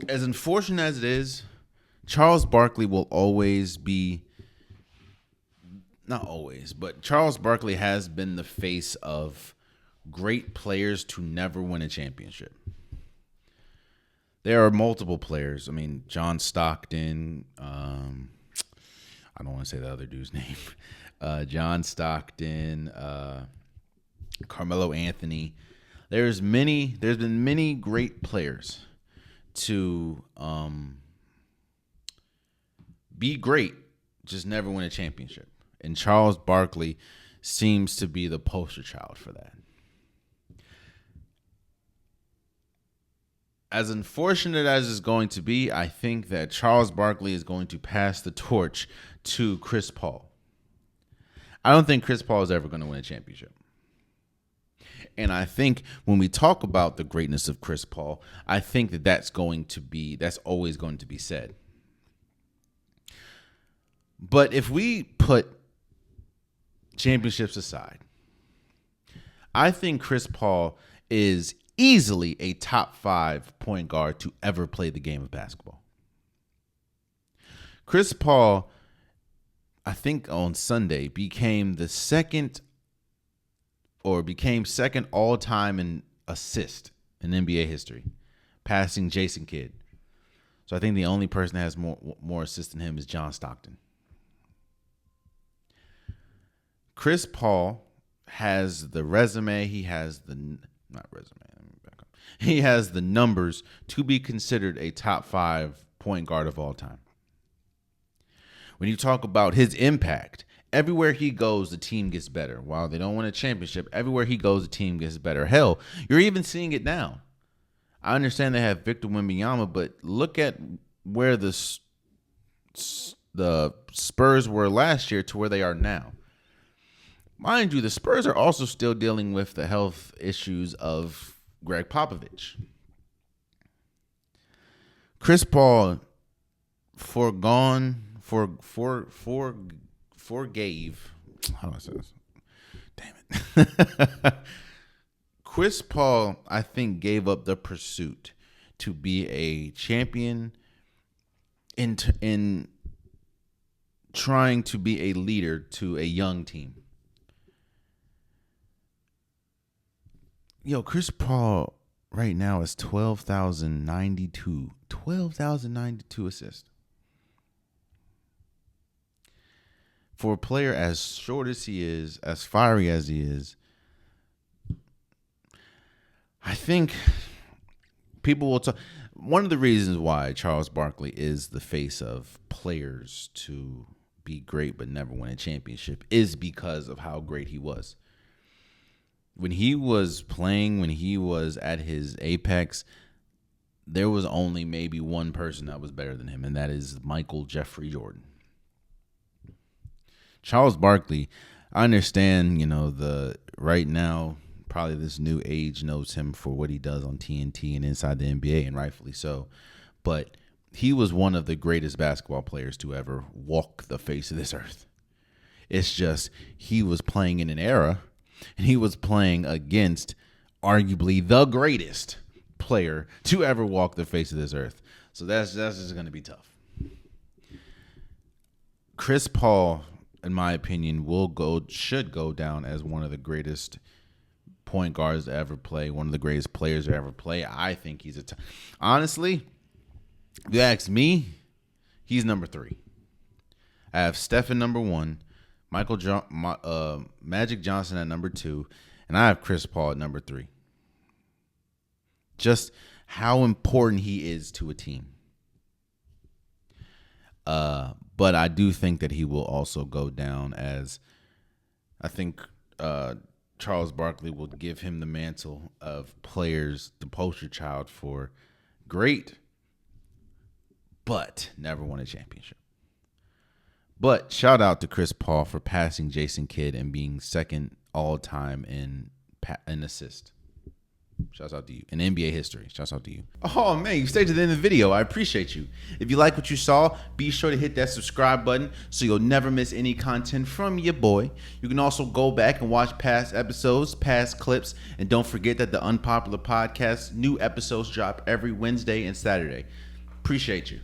As unfortunate as it is, Charles Barkley will always be, not always, but Charles Barkley has been the face of great players to never win a championship. There are multiple players. I mean, John Stockton. I don't want to say the other dude's name. John Stockton, Carmelo Anthony. There's been many great players to be great, just never win a championship. And Charles Barkley seems to be the poster child for that. As unfortunate as it's going to be, I think that Charles Barkley is going to pass the torch to Chris Paul. I don't think Chris Paul is ever going to win a championship. And I think when we talk about the greatness of Chris Paul, I think that that's always going to be said. But if we put championships aside, I think Chris Paul is easily a top 5 point guard to ever play the game of basketball. Chris Paul, I think on Sunday, became second all time in assist in NBA history, passing Jason Kidd. So I think the only person that has more assists than him is John Stockton. Chris Paul has the resume. He has the He has the numbers to be considered a top 5 point guard of all time. When you talk about his impact, everywhere he goes, the team gets better. While they don't win a championship, everywhere he goes, the team gets better. Hell, you're even seeing it now. I understand they have Victor Wembanyama, but look at where the Spurs were last year to where they are now. Mind you, the Spurs are also still dealing with the health issues of Greg Popovich. Chris Paul forgave. How do I say this? Damn it. Chris Paul, I think, gave up the pursuit to be a champion in trying to be a leader to a young team. Yo, Chris Paul right now is 12,092. 12,092 assists. For a player as short as he is, as fiery as he is, I think people will talk. One of the reasons why Charles Barkley is the face of players to be great but never win a championship is because of how great he was. When he was playing, when he was at his apex, there was only maybe one person that was better than him, and that is Michael Jeffrey Jordan. Charles Barkley, I understand, right now, probably this new age knows him for what he does on TNT and inside the NBA, and rightfully so. But he was one of the greatest basketball players to ever walk the face of this earth. It's just he was playing in an era, and he was playing against arguably the greatest player to ever walk the face of this earth. So that's just going to be tough. Chris Paul, in my opinion, should go down as one of the greatest point guards to ever play, one of the greatest players to ever play. I think he's honestly, if you ask me, he's number 3. I have Stephen number 1, Magic Johnson at number 2, and I have Chris Paul at number 3. Just how important he is to a team. But I do think that he will also go down as, I think Charles Barkley will give him the mantle of players, the poster child for great, but never won a championship. But shout out to Chris Paul for passing Jason Kidd and being second all time in assist. Shouts out to you. In NBA history. Shouts out to you. Oh, man, you stayed to the end of the video. I appreciate you. If you like what you saw, be sure to hit that subscribe button so you'll never miss any content from your boy. You can also go back and watch past episodes, past clips, and don't forget that the Unpopular Podcast, new episodes drop every Wednesday and Saturday. Appreciate you.